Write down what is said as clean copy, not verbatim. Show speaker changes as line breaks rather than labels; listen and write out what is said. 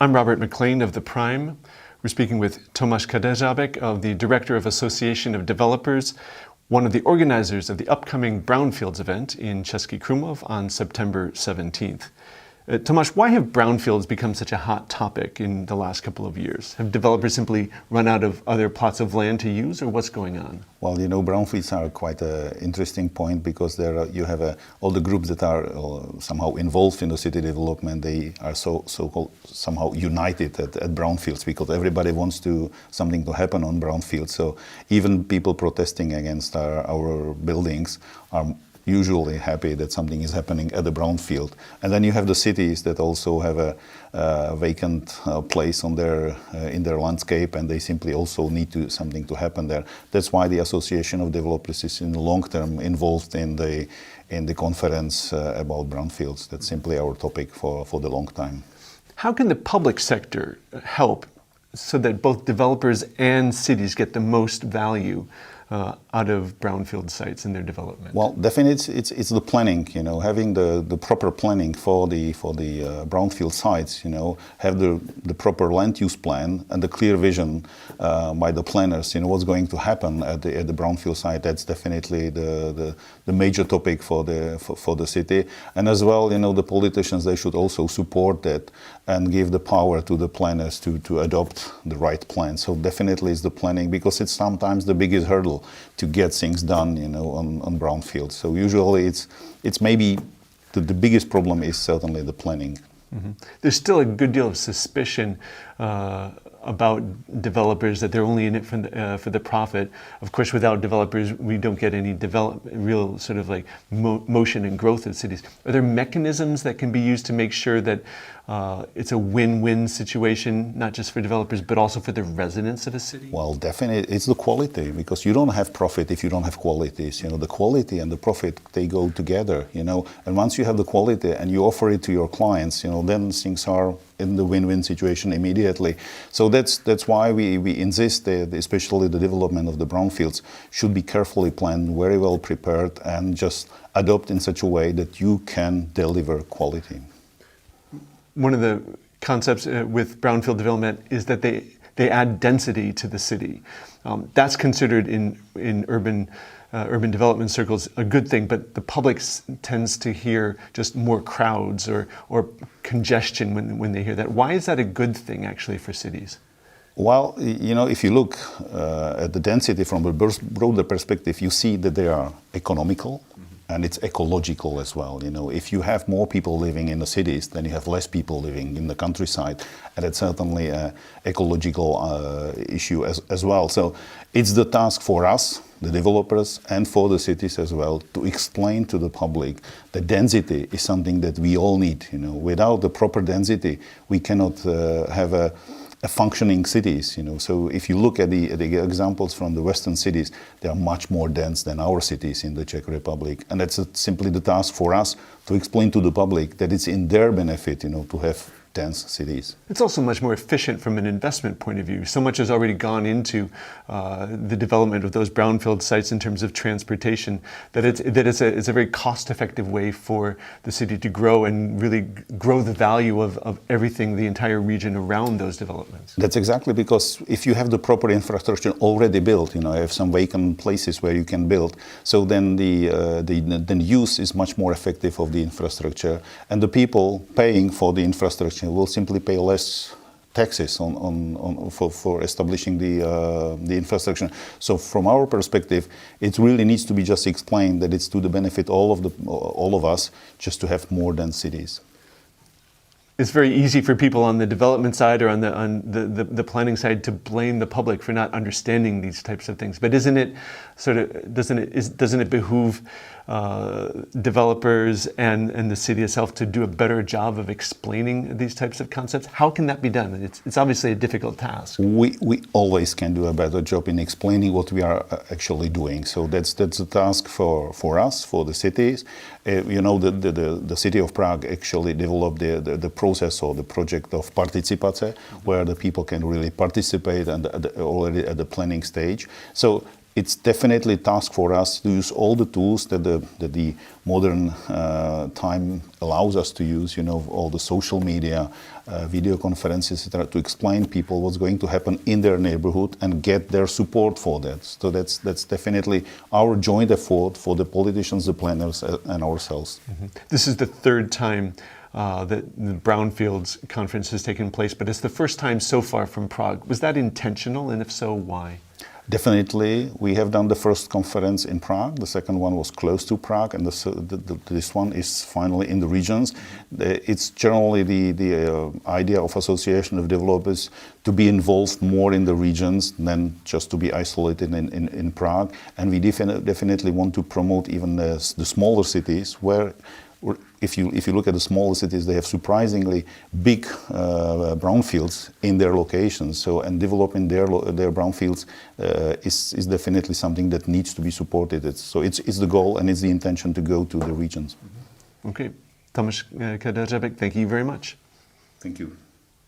I'm Robert McLean of The Prime. We're speaking with Tomáš Kadeřábek, the Director of Association of Developers, one of the organizers of the upcoming Brownfields event in Český Krumlov on September 17th. Tomáš, why have brownfields become such a hot topic in the last couple of years? Have developers simply run out of other plots of land to use, or what's going on?
Well, brownfields are quite an interesting point because you have all the groups that are somehow involved in the city development. They are so-called somehow united at brownfields because everybody wants something to happen on brownfields. So even people protesting against our buildings are usually happy that something is happening at the brownfield. And then you have the cities that also have a vacant place in their landscape, and they simply also need something to happen there. That's why the Association of Developers is in the long term involved in the conference about brownfields. That's simply our topic for the long time.
How can the public sector help so that both developers and cities get the most value out of brownfield sites in their development?
Well, definitely it's the planning, having the proper planning for the brownfield sites, have the proper land use plan and the clear vision by the planners, what's going to happen at the brownfield site. That's definitely the major topic for the city. And as well, the politicians, they should also support that and give the power to the planners to adopt the right plan. So definitely it's the planning, because it's sometimes the biggest hurdle to get things done, on brownfields. So usually it's maybe the biggest problem is certainly the planning.
Mm-hmm. There's still a good deal of suspicion about developers, that they're only in it for the profit. Of course, without developers, we don't get any real sort of like motion and growth of cities. Are there mechanisms that can be used to make sure that it's a win-win situation, not just for developers, but also for the residents of a city?
Well, definitely, it's the quality, because you don't have profit if you don't have qualities. The quality and the profit, they go together, and once you have the quality and you offer it to your clients, then things are in the win-win situation immediately. So that's why we insist that especially the development of the brownfields should be carefully planned, very well prepared, and just adopt in such a way that you can deliver quality.
One of the concepts with brownfield development is that they add density to the city. That's considered in urban development circles a good thing, but the public tends to hear just more crowds or congestion when they hear that. Why is that a good thing actually for cities?
Well, if you look at the density from a broader perspective, you see that they are economical. And it's ecological as well. If you have more people living in the cities, then you have less people living in the countryside, and it's certainly an ecological issue as well. So it's the task for us, the developers, and for the cities as well, to explain to the public that density is something that we all need. Without the proper density, we cannot have a functioning cities, So if you look at the examples from the Western cities, they are much more dense than our cities in the Czech Republic. And that's simply the task for us to explain to the public that it's in their benefit, to have dense cities.
It's also much more efficient from an investment point of view. So much has already gone into the development of those brownfield sites in terms of transportation that it's a very cost-effective way for the city to grow and really grow the value of everything, the entire region around those developments.
That's exactly, because if you have the proper infrastructure already built, you have some vacant places where you can build, so then the use is much more effective of the infrastructure, and the people paying for the infrastructure will simply pay less taxes for establishing the infrastructure. So from our perspective, it really needs to be just explained that it's to the benefit all of us just to have more dense cities.
It's very easy for people on the development side or on the planning side to blame the public for not understanding these types of things. But doesn't it behoove developers and the city itself to do a better job of explaining these types of concepts? How can that be done? It's obviously a difficult task.
We always can do a better job in explaining what we are actually doing. So that's a task for us, for the cities. The city of Prague actually developed the process or the project of participace, where the people can really participate and already at the planning stage. So it's definitely a task for us to use all the tools that the modern time allows us to use, all the social media, video conferences, etc., to explain people what's going to happen in their neighborhood and get their support for that. So that's definitely our joint effort for the politicians, the planners, and ourselves.
Mm-hmm. This is the third time that the Brownfields conference has taken place, but it's the first time so far from Prague. Was that intentional, and if so, why?
Definitely, we have done the first conference in Prague. The second one was close to Prague, and this one is finally in the regions. It's generally the idea of Association of Developers to be involved more in the regions than just to be isolated in Prague. And we definitely want to promote even the smaller cities where, if you look at the smaller cities, they have surprisingly big brownfields in their locations. So, and developing their brownfields is definitely something that needs to be supported. It's the goal and it's the intention to go to the regions.
Okay, Tomáš Kadeřábek, thank you very much.
Thank you.